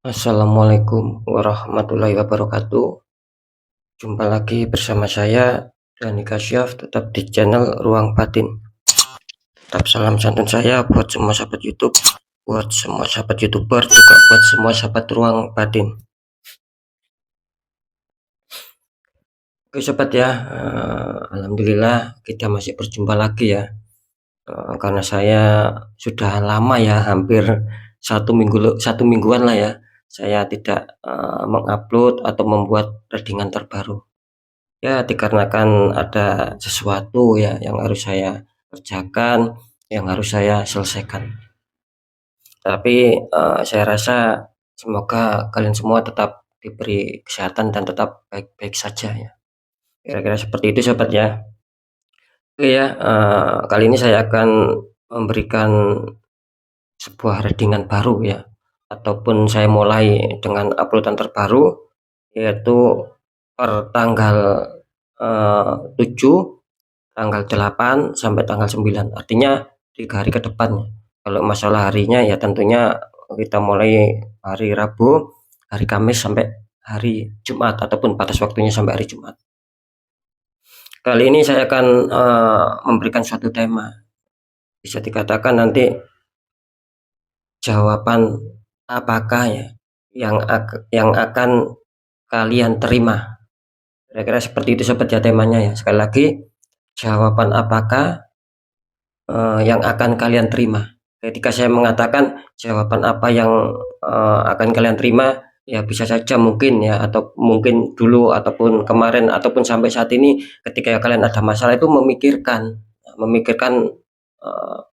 Assalamualaikum warahmatullahi wabarakatuh. Jumpa lagi bersama saya Dani Kasyaf, tetap di channel Ruang Batin. Tetap salam santun saya buat semua sahabat YouTube, buat semua sahabat YouTuber, juga buat semua sahabat Ruang Batin. Oke sobat ya, alhamdulillah kita masih berjumpa lagi ya. Karena saya sudah lama ya, hampir satu mingguan lah ya, saya tidak mengupload atau membuat readingan terbaru. Ya, dikarenakan ada sesuatu ya yang harus saya kerjakan, yang harus saya selesaikan. Tapi saya rasa semoga kalian semua tetap diberi kesehatan dan tetap baik-baik saja ya. Kira-kira seperti itu sobat ya. Oke ya, kali ini saya akan memberikan sebuah readingan baru ya, ataupun saya mulai dengan uploadan terbaru, yaitu per tanggal 7, tanggal 8 sampai tanggal 9, artinya 3 hari ke depan. Kalau masalah harinya ya tentunya kita mulai hari Rabu, hari Kamis sampai hari Jumat, ataupun batas waktunya sampai hari Jumat. Kali ini saya akan memberikan suatu tema, bisa dikatakan nanti jawaban apakah ya yang akan kalian terima. Kira-kira seperti itu sobat ya temanya ya. Sekali lagi, jawaban apakah yang akan kalian terima. Ketika saya mengatakan jawaban apa yang akan kalian terima, ya bisa saja mungkin ya, atau mungkin dulu ataupun kemarin ataupun sampai saat ini, ketika kalian ada masalah itu memikirkan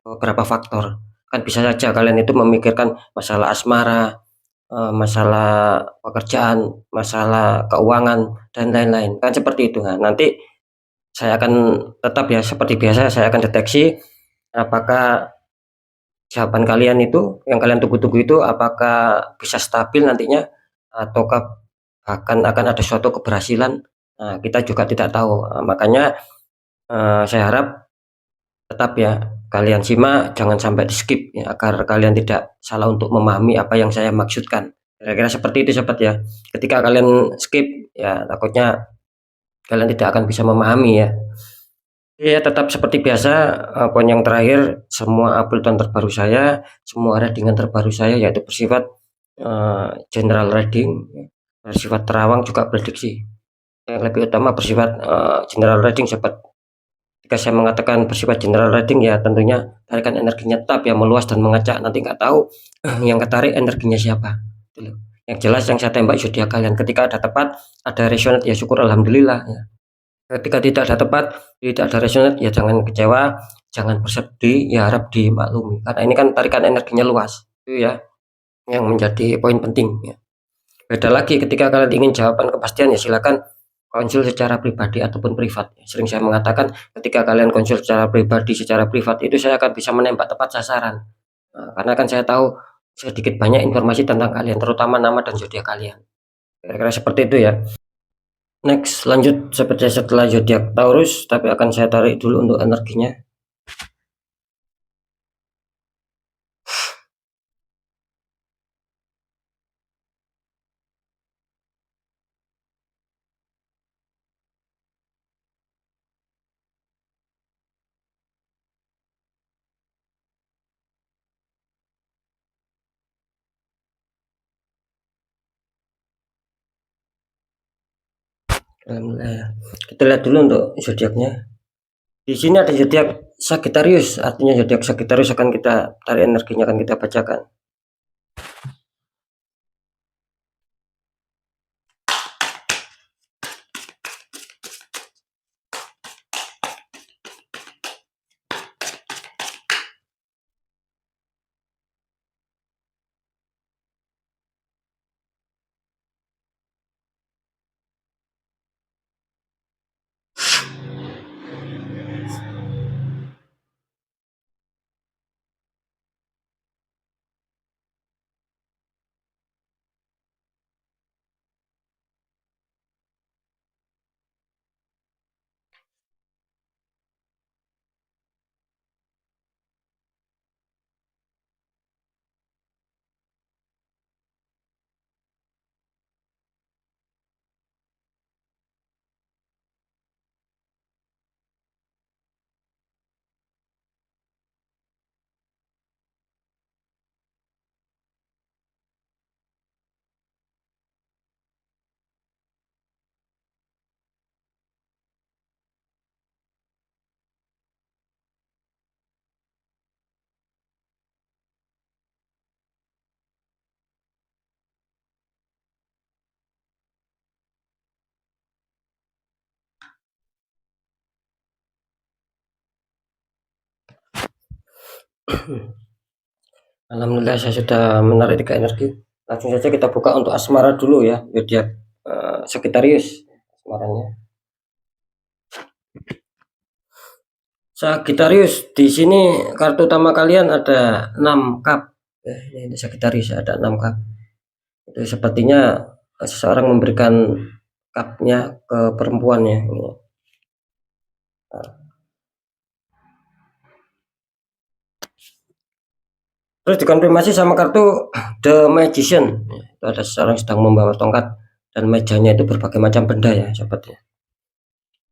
beberapa faktor. Kan bisa saja kalian itu memikirkan masalah asmara, masalah pekerjaan, masalah keuangan dan lain-lain. Kan seperti itu. Nah, nanti saya akan tetap ya seperti biasa, saya akan deteksi apakah jawaban kalian itu yang kalian tunggu-tunggu itu apakah bisa stabil nantinya, ataukah bahkan akan ada suatu keberhasilan. Nah, kita juga tidak tahu. Makanya saya harap tetap ya kalian simak, jangan sampai di skip ya, agar kalian tidak salah untuk memahami apa yang saya maksudkan. Kira-kira seperti itu sobat ya. Ketika kalian skip ya takutnya kalian tidak akan bisa memahami ya. Ya, tetap seperti biasa, poin yang terakhir, semua uploadan terbaru saya, semua readingan terbaru saya yaitu bersifat general reading, bersifat terawang juga prediksi. Yang lebih utama bersifat general reading sobat. Jika saya mengatakan bersifat general reading ya tentunya tarikan energinya tetap ya meluas dan mengacak, nanti nggak tahu yang ketarik energinya siapa. Yang jelas yang saya tembak zodiak kalian, ketika ada tepat, ada resonate ya syukur alhamdulillah ya. Ketika tidak ada tepat, tidak ada resonate ya jangan kecewa, jangan bersedih, ya harap dimaklumi. Karena ini kan tarikan energinya luas. Itu ya yang menjadi poin penting ya. Beda lagi ketika kalian ingin jawaban kepastian ya silakan konsul secara pribadi ataupun privat. Sering saya mengatakan ketika kalian konsul secara pribadi, secara privat itu saya akan bisa menembak tepat sasaran. Nah, karena kan saya tahu sedikit banyak informasi tentang kalian, terutama nama dan zodiak kalian. Kira-kira seperti itu ya. Next, lanjut seperti setelah zodiak Taurus, tapi akan saya tarik dulu untuk energinya. Alhamdulillah. Kita lihat dulu untuk zodiaknya. Di sini ada zodiak Sagittarius, artinya zodiak Sagittarius akan kita tarik energinya, akan kita bacakan. Alhamdulillah saya sudah menarik 3 energi. Langsung saja kita buka untuk asmara dulu ya, zodiak Sagittarius asmaranya. Sagittarius, di sini kartu utama kalian ada 6 cup. Ini Sagittarius ada 6 cup. Itu sepertinya seseorang memberikan cupnya ke perempuannya. Terus dikonfirmasi sama kartu The Magician. Itu ada seseorang sedang membawa tongkat dan mejanya itu berbagai macam benda ya, sahabatnya.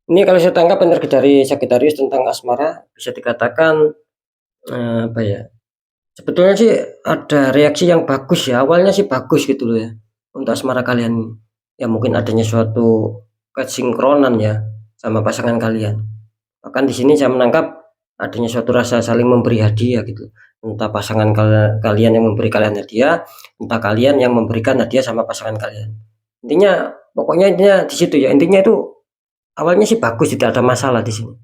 Ini kalau saya tangkap energi dari Sagittarius tentang asmara bisa dikatakan apa ya? Sebetulnya sih ada reaksi yang bagus ya. Awalnya sih bagus gitu loh ya untuk asmara kalian. Ya mungkin adanya suatu kesinkronan ya sama pasangan kalian. Bahkan di sini saya menangkap adanya suatu rasa saling memberi hadiah gitu. Entah pasangan kalian yang memberi kalian hadiah, entah kalian yang memberikan hadiah sama pasangan kalian. Intinya pokoknya intinya di situ ya. Intinya itu awalnya sih bagus, tidak ada masalah di sini.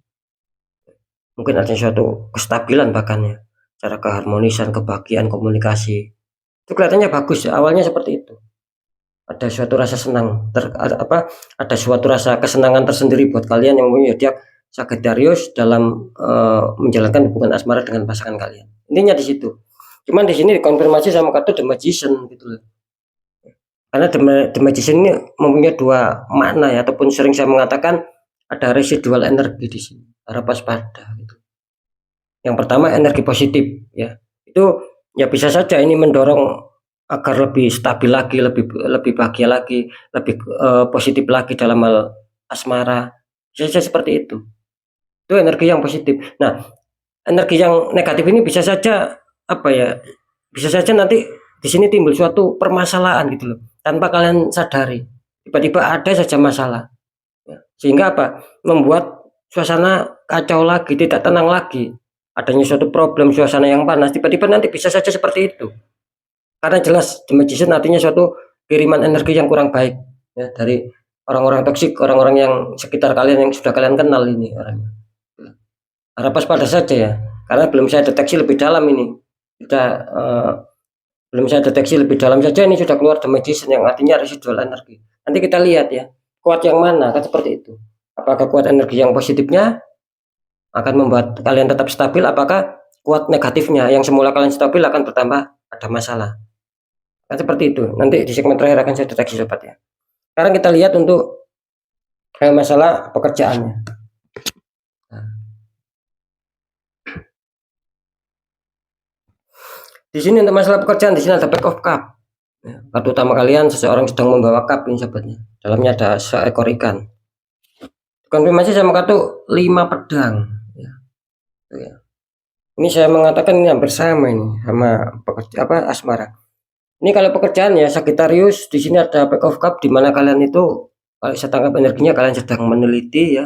Mungkin ada suatu kestabilan bahkan ya, cara keharmonisan, kebahagiaan, komunikasi. Itu kelihatannya bagus ya, awalnya seperti itu. Ada suatu rasa senang, ada suatu rasa kesenangan tersendiri buat kalian yang punya zodiak Sagittarius dalam menjalankan hubungan asmara dengan pasangan kalian. Intinya di situ. Cuman di sini dikonfirmasi sama kartu The Magician gitu loh. Karena The Magician ini mempunyai 2 makna ya, ataupun sering saya mengatakan ada residual energi di sini, harap waspada gitu. Yang pertama energi positif ya, itu ya bisa saja ini mendorong agar lebih stabil lagi, lebih bahagia lagi, lebih positif lagi dalam hal asmara, bisa saja seperti itu energi yang positif. Nah energi yang negatif ini bisa saja apa ya, bisa saja nanti di sini timbul suatu permasalahan gitu loh, tanpa kalian sadari tiba-tiba ada saja masalah ya. Sehingga apa, membuat suasana kacau lagi, tidak tenang lagi, adanya suatu problem, suasana yang panas, tiba-tiba nanti bisa saja seperti itu. Karena jelas The Magician artinya suatu kiriman energi yang kurang baik ya, dari orang-orang toksik, orang-orang yang sekitar kalian yang sudah kalian kenal ini orangnya. Harap pada saja ya, karena belum saya deteksi lebih dalam ini. Belum saya deteksi lebih dalam saja ini sudah keluar The Magician yang artinya residual energi. Nanti kita lihat ya, kuat yang mana kan seperti itu. Apakah kuat energi yang positifnya akan membuat kalian tetap stabil, apakah kuat negatifnya yang semula kalian stabil akan bertambah ada masalah. Kan seperti itu. Nanti di segmen terakhir akan saya deteksi sobat ya. Sekarang kita lihat untuk masalah pekerjaannya. Di sini untuk masalah pekerjaan, di sini ada Pack of Cup. Kartu utama kalian seseorang sedang membawa cup ini sahabatnya. Dalamnya ada seekor ikan. Konfirmasi sama kartu 5 pedang. Ya. Ini saya mengatakan ini hampir sama ini sama asmara. Ini kalau pekerjaan ya Sagittarius, di sini ada Pack of Cup di mana kalian itu kalau saya tangkap energinya kalian sedang meneliti ya.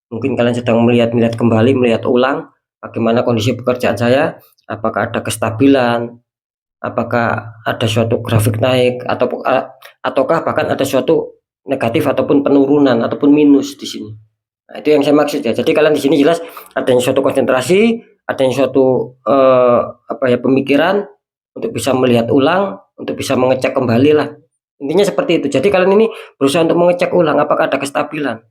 Mungkin kalian sedang melihat kembali, melihat ulang bagaimana kondisi pekerjaan saya, apakah ada kestabilan, apakah ada suatu grafik naik ataukah bahkan ada suatu negatif ataupun penurunan ataupun minus di sini. Nah, itu yang saya maksud ya. Jadi kalian di sini jelas adanya suatu konsentrasi, adanya suatu pemikiran untuk bisa melihat ulang, untuk bisa mengecek kembali lah. Intinya seperti itu. Jadi kalian ini berusaha untuk mengecek ulang apakah ada kestabilan.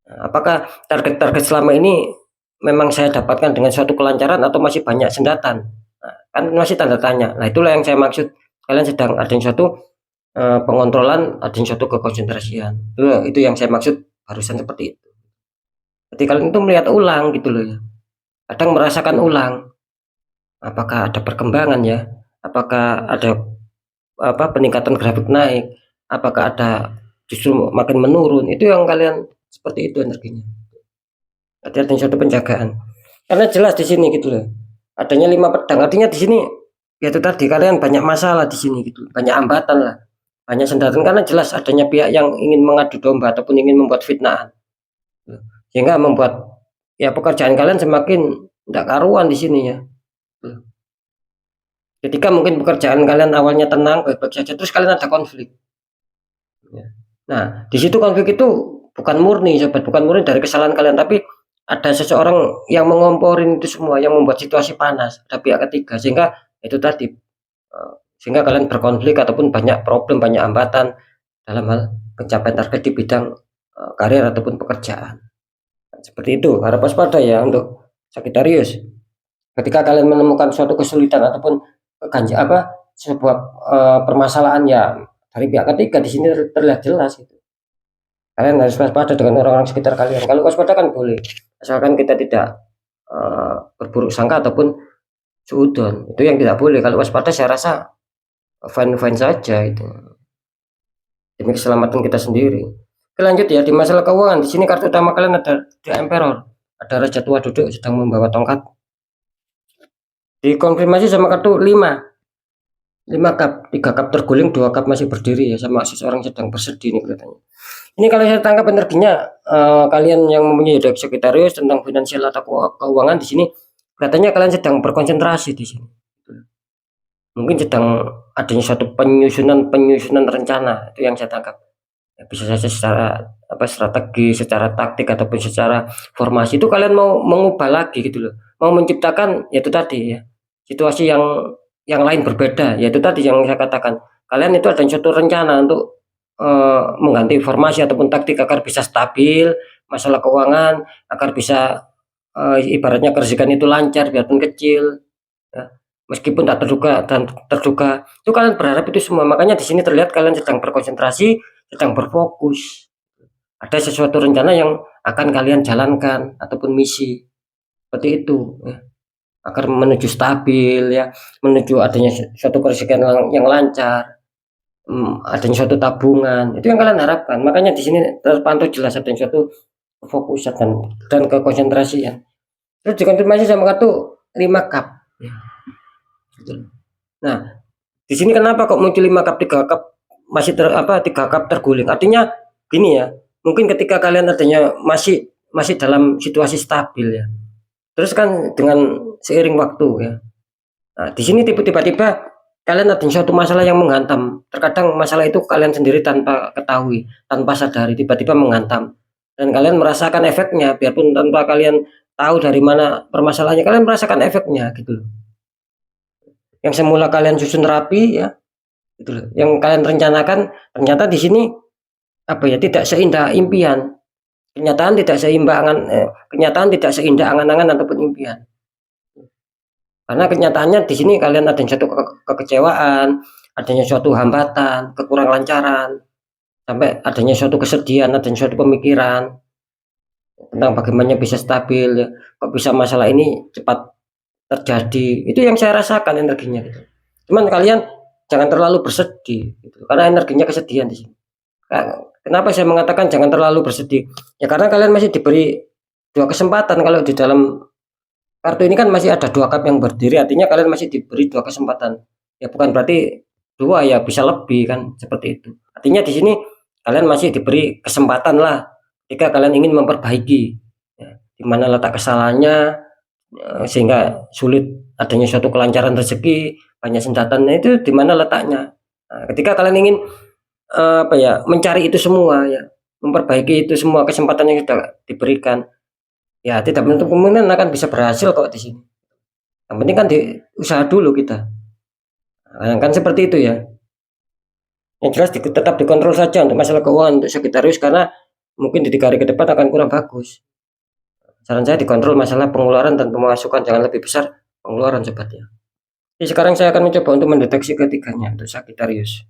Nah, apakah target-target selama ini memang saya dapatkan dengan suatu kelancaran atau masih banyak sendatan. Nah, kan masih tanda tanya. Nah, itulah yang saya maksud. Kalian sedang ada yang suatu pengontrolan, ada yang suatu kekonsentrasian. Itu yang saya maksud barusan seperti itu. Jadi kalian itu melihat ulang gitu loh ya. Kadang merasakan ulang. Apakah ada perkembangan ya? Apakah ada peningkatan grafik naik? Apakah ada justru makin menurun? Itu yang kalian seperti itu energinya. Ada suatu penjagaan. Karena jelas di sini gitu loh. Adanya 5 pedang. Artinya di sini ya itu tadi kalian banyak masalah di sini gitu. Banyak hambatan lah. Banyak sendatan karena jelas adanya pihak yang ingin mengadu domba ataupun ingin membuat fitnahan. Sehingga membuat ya pekerjaan kalian semakin tidak karuan di sini ya. Ketika mungkin pekerjaan kalian awalnya tenang baik-baik saja, terus kalian ada konflik. Nah, di situ konflik itu bukan murni sobat, bukan murni dari kesalahan kalian, tapi ada seseorang yang mengomporin itu semua, yang membuat situasi panas, ada pihak ketiga, sehingga itu tadi, sehingga kalian berkonflik ataupun banyak problem, banyak hambatan dalam hal pencapaian target di bidang karir ataupun pekerjaan. Seperti itu, harap waspada ya untuk Sagittarius. Ketika kalian menemukan suatu kesulitan ataupun sebuah permasalahan ya dari pihak ketiga, di sini terlihat jelas itu. Kalian harus waspada dengan orang-orang sekitar kalian. Kalau waspada kan boleh, asalkan kita tidak berburuk sangka ataupun suudon. Itu yang tidak boleh. Kalau waspada saya rasa fine-fine saja itu. Demi keselamatan kita sendiri. Oke, lanjut ya, di masalah keuangan. Di sini kartu utama kalian ada The Emperor, ada Raja Tua duduk sedang membawa tongkat. Dikonfirmasi sama kartu 5 cup, 3 cup terguling, 2 cup masih berdiri ya, sama seseorang sedang bersedih nih kelihatannya. Ini kalau saya tangkap energinya, kalian yang mempunyai zodiak Sagittarius tentang finansial atau keuangan, di sini katanya kalian sedang berkonsentrasi di sini. Mungkin sedang adanya suatu penyusunan rencana, itu yang saya tangkap. Ya, bisa saja secara strategi, secara taktik ataupun secara formasi itu kalian mau mengubah lagi gitu loh. Mau menciptakan yaitu tadi ya, situasi yang lain berbeda, yaitu tadi yang saya katakan. Kalian itu ada suatu rencana untuk mengganti formasi ataupun taktik agar bisa stabil masalah keuangan, agar bisa ibaratnya kerjakan itu lancar biarpun kecil ya. Meskipun tak terduga itu kalian berharap itu semua. Makanya di sini terlihat kalian sedang berkonsentrasi, sedang berfokus. Ada sesuatu rencana yang akan kalian jalankan ataupun misi seperti itu ya. Agar menuju stabil ya, menuju adanya suatu kerjaan yang lancar, adanya suatu tabungan, itu yang kalian harapkan. Makanya di sini terpantau jelas adanya suatu fokus dan kekonsentrasian. Terus dikonfirmasi sama kartu 5 cup ya. Nah, di sini kenapa kok muncul 5 cup, 3 cup masih 3 cup terguling? Artinya gini ya, mungkin ketika kalian adanya masih dalam situasi stabil ya. Terus kan dengan seiring waktu ya. Nah, di sini tiba-tiba kalian ada suatu masalah yang menghantam. Terkadang masalah itu kalian sendiri tanpa ketahui, tanpa sadari tiba-tiba menghantam. Dan kalian merasakan efeknya, biarpun tanpa kalian tahu dari mana permasalahannya, kalian merasakan efeknya gitu loh. Yang semula kalian susun rapi ya, gitu loh. Yang kalian rencanakan ternyata di sini tidak seindah impian. Kenyataan tidak seindah angan-angan ataupun impian. Karena kenyataannya di sini kalian ada suatu kekecewaan, adanya suatu hambatan, kekurang lancaran, sampai adanya suatu kesedihan, adanya suatu pemikiran tentang bagaimana bisa stabil ya. Kok bisa masalah ini cepat terjadi. Itu yang saya rasakan energinya gitu. Cuman kalian jangan terlalu bersedih gitu, karena energinya kesedihan di sini. Kenapa saya mengatakan jangan terlalu bersedih? Ya karena kalian masih diberi 2 kesempatan. Kalau di dalam kartu ini kan masih ada 2 cup yang berdiri, artinya kalian masih diberi 2 kesempatan. Ya bukan berarti 2 ya, bisa lebih kan, seperti itu. Artinya di sini kalian masih diberi kesempatan lah jika kalian ingin memperbaiki ya, di mana letak kesalahannya sehingga sulit adanya suatu kelancaran rezeki, banyak sendatan. Nah, itu di mana letaknya. Nah, ketika kalian ingin mencari itu semua ya, memperbaiki itu semua kesempatan yang sudah diberikan, ya tidak menutup kemungkinan akan bisa berhasil kok di sini. Yang penting kan usaha dulu kita. Nah, kan seperti itu ya. Yang jelas tetap dikontrol saja untuk masalah keuangan untuk Sagittarius, karena mungkin di 3 hari ke depan akan kurang bagus. Saran saya dikontrol masalah pengeluaran dan pemasukan, jangan lebih besar pengeluaran sobat ya. Jadi sekarang saya akan mencoba untuk mendeteksi ketiganya untuk Sagittarius.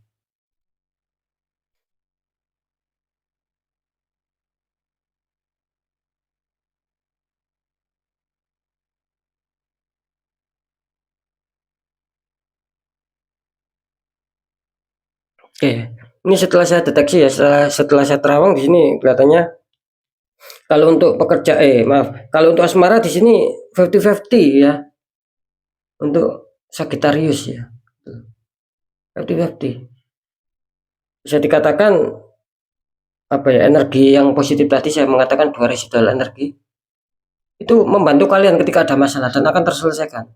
Oke, ini setelah saya deteksi ya, setelah saya terawang di sini kelihatannya kalau untuk kalau untuk asmara di sini 50-50 ya. Untuk Sagittarius ya. 50-50. Bisa dikatakan energi yang positif tadi saya mengatakan 2 residual energi itu membantu kalian ketika ada masalah dan akan terselesaikan.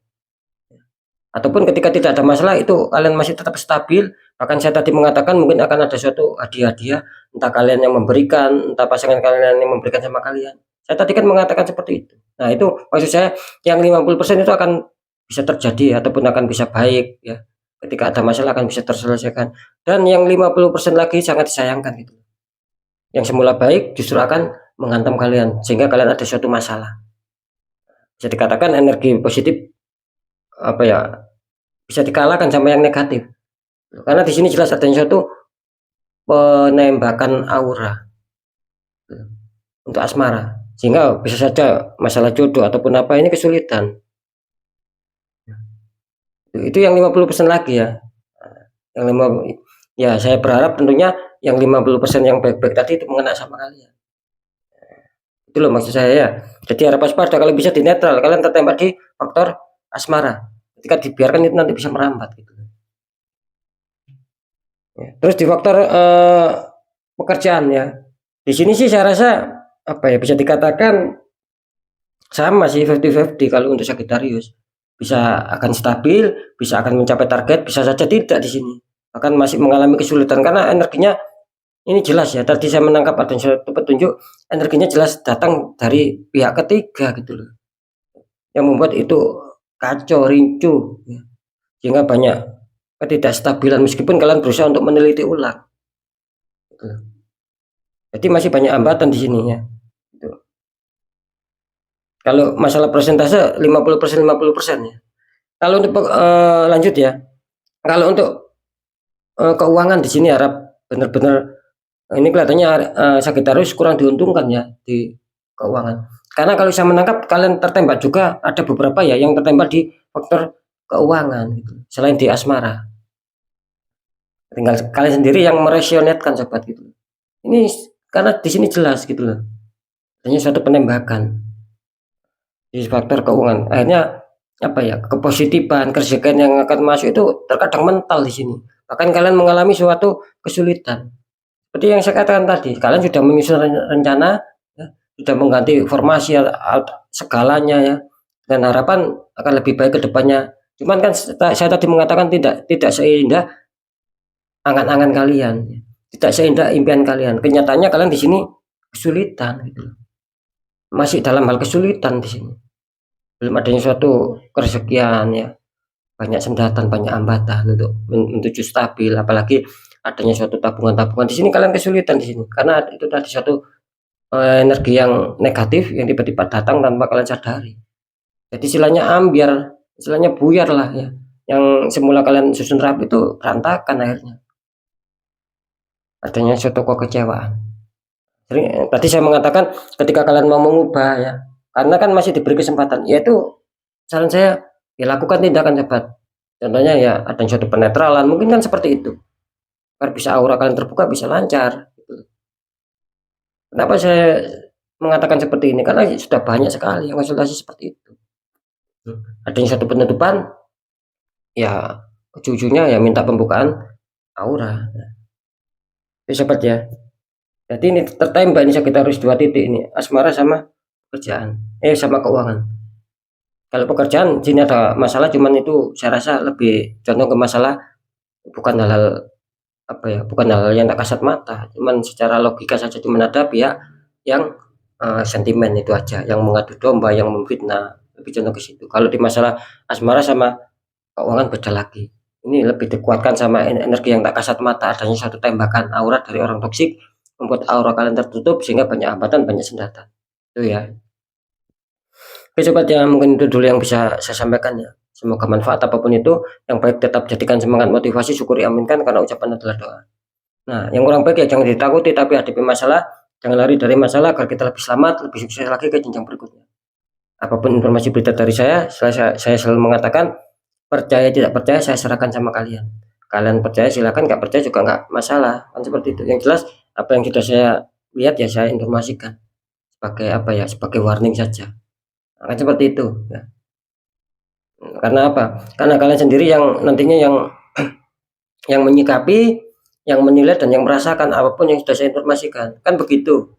Ataupun ketika tidak ada masalah itu kalian masih tetap stabil. Bahkan saya tadi mengatakan mungkin akan ada suatu hadiah-hadiah, entah kalian yang memberikan, entah pasangan kalian yang memberikan sama kalian. Saya tadi kan mengatakan seperti itu. Nah, itu maksud saya yang 50% itu akan bisa terjadi ataupun akan bisa baik ya. Ketika ada masalah akan bisa terselesaikan. Dan yang 50% lagi sangat disayangkan gitu. Yang semula baik justru akan menghantam kalian sehingga kalian ada suatu masalah. Bisa dikatakan energi positif apa ya, bisa dikalahkan sama yang negatif. Karena di sini jelas adanya suatu penembakan aura untuk asmara, sehingga bisa saja masalah jodoh ataupun apa ini kesulitan. Itu yang 50% lagi ya. Yang 5 ya saya berharap tentunya yang 50% yang baik-baik tadi itu mengena sama kalian. Itu loh maksud saya ya. Jadi harap waspada, kalau bisa di netral, kalian tertembak di faktor asmara. Ketika dibiarkan itu nanti bisa merambat gitu. Ya. Terus di faktor pekerjaan ya. Di sini sih saya rasa apa ya, bisa dikatakan sama sih 50-50 kalau untuk Sagittarius. Bisa akan stabil, bisa akan mencapai target, bisa saja tidak di sini. Akan masih mengalami kesulitan karena energinya ini jelas ya. Tadi saya menangkap ada suatu petunjuk, energinya jelas datang dari pihak ketiga gitu loh. Yang membuat itu kacau, rincu ya. Sehingga banyak ketidakstabilan meskipun kalian berusaha untuk meneliti ulang. Gitu. Jadi masih banyak hambatan di sini ya. Gitu. Kalau masalah persentase 50% 50% ya. Kalau untuk lanjut ya. Kalau untuk keuangan di sini harap benar-benar ini kelihatannya Sagittarius kurang diuntungkan ya di keuangan. Karena kalau saya menangkap kalian tertembak juga ada beberapa ya yang tertembak di faktor keuangan gitu. Selain di asmara. Tinggal kalian sendiri yang meresionetkan sobat gitu. Ini karena di sini jelas gitu loh. Hanya suatu penembakan di faktor keuangan. Akhirnya apa ya, kepositifan, kerjaan yang akan masuk itu terkadang mental di sini. Bahkan kalian mengalami suatu kesulitan. Seperti yang saya katakan tadi, kalian sudah menyusun rencana, ya, sudah mengganti formasi segalanya ya, dan harapan akan lebih baik ke depannya. Cuman kan saya tadi mengatakan tidak seindah angan-angan kalian, tidak seindah impian kalian. Kenyataannya kalian di sini kesulitan gitu. Masih dalam hal kesulitan di sini. Belum adanya suatu kerezekian ya. Banyak sendatan, banyak hambatan untuk menuju stabil, apalagi adanya suatu tabungan-tabungan. Di sini kalian kesulitan di sini karena itu tadi suatu energi yang negatif yang tiba-tiba datang tanpa kalian sadari. Jadi istilahnya ambiar, istilahnya buyar lah ya. Yang semula kalian susun rapi itu berantakan akhirnya. Adanya suatu kekecewaan. Tadi saya mengatakan ketika kalian mau mengubah ya, karena kan masih diberi kesempatan, yaitu saran saya ya lakukan tindakan cepat. Contohnya ya ada suatu penetralan, mungkin kan seperti itu. Agar bisa aura kalian terbuka, bisa lancar. Kenapa saya mengatakan seperti ini? Karena sudah banyak sekali yang konsultasi seperti itu. Adanya suatu penutupan, ya ujung-ujungnya ya minta pembukaan aura. Itu sobat ya. Jadi ini tertembak ini Sagittarius 2 titik ini, asmara sama pekerjaan, sama keuangan. Kalau pekerjaan sini ada masalah, cuman itu saya rasa lebih condong ke masalah bukan hal-hal apa ya, bukan hal yang tak kasat mata, cuman secara logika saja, cuman ada pihak yang sentimen itu aja, yang mengadu domba, yang memfitnah, lebih condong ke situ. Kalau di masalah asmara sama keuangan beda lagi. Ini lebih dikuatkan sama energi yang tak kasat mata, adanya satu tembakan aura dari orang toksik membuat aura kalian tertutup sehingga banyak hambatan, banyak sendatan. Itu ya. Oke sobat ya, mungkin itu dulu yang bisa saya sampaikan ya. Semoga manfaat apapun itu, yang baik tetap jadikan semangat, motivasi, syukuri, aminkan karena ucapan adalah doa. Nah, yang kurang baik ya jangan ditakuti tapi hadapi masalah, jangan lari dari masalah agar kita lebih selamat, lebih sukses lagi ke jenjang berikutnya. Apapun informasi berita dari saya selalu mengatakan percaya tidak percaya saya serahkan sama kalian. Kalian percaya silakan, nggak percaya juga nggak masalah, kan seperti itu. Yang jelas apa yang sudah saya lihat ya saya informasikan sebagai apa ya, sebagai warning saja. Akan seperti itu ya. Karena apa? Karena kalian sendiri yang nantinya yang menyikapi, yang menilai dan yang merasakan apapun yang sudah saya informasikan. Kan begitu.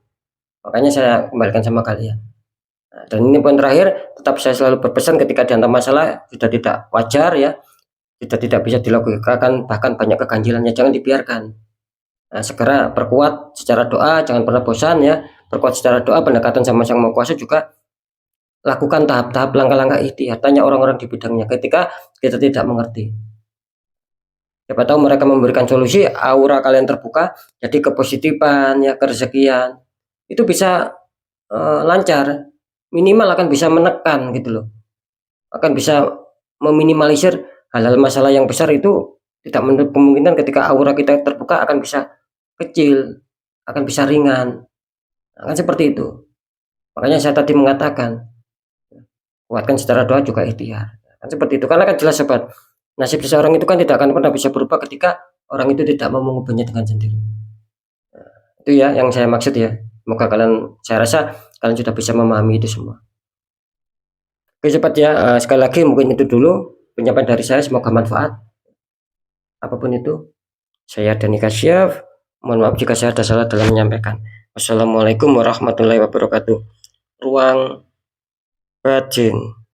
Makanya saya kembalikan sama kalian. Nah, dan ini poin terakhir, tetap saya selalu berpesan ketika dihantam masalah sudah tidak wajar ya, sudah tidak bisa dilakukan, bahkan banyak keganjilannya, jangan dibiarkan. Nah, segera perkuat secara doa, jangan pernah bosan ya. berkuat secara doa, pendekatan sama Sang Maha Kuasa, juga lakukan tahap-tahap langkah-langkah ikhtiar, tanya orang-orang di bidangnya ketika kita tidak mengerti. Siapa tahu mereka memberikan solusi, aura kalian terbuka, jadi kepositifan, ya kerezekian, itu bisa lancar, minimal akan bisa menekan gitu loh, akan bisa meminimalisir hal-hal masalah yang besar itu. Tidak menutup kemungkinan ketika aura kita terbuka akan bisa kecil, akan bisa ringan, akan seperti itu. Makanya saya tadi mengatakan kuatkan secara doa juga ikhtiar, kan seperti itu. Karena kan jelas sobat, nasib seseorang itu kan tidak akan pernah bisa berubah ketika orang itu tidak mau mengubahnya dengan sendiri. Itu ya yang saya maksud ya. Semoga kalian, saya rasa kalian sudah bisa memahami itu semua. Oke sobat ya, sekali lagi mungkin itu dulu penyampaian dari saya, semoga manfaat. Apapun itu, saya Dani Kasyaf, mohon maaf jika saya ada salah dalam menyampaikan. Wassalamualaikum warahmatullahi wabarakatuh. Ruang batin.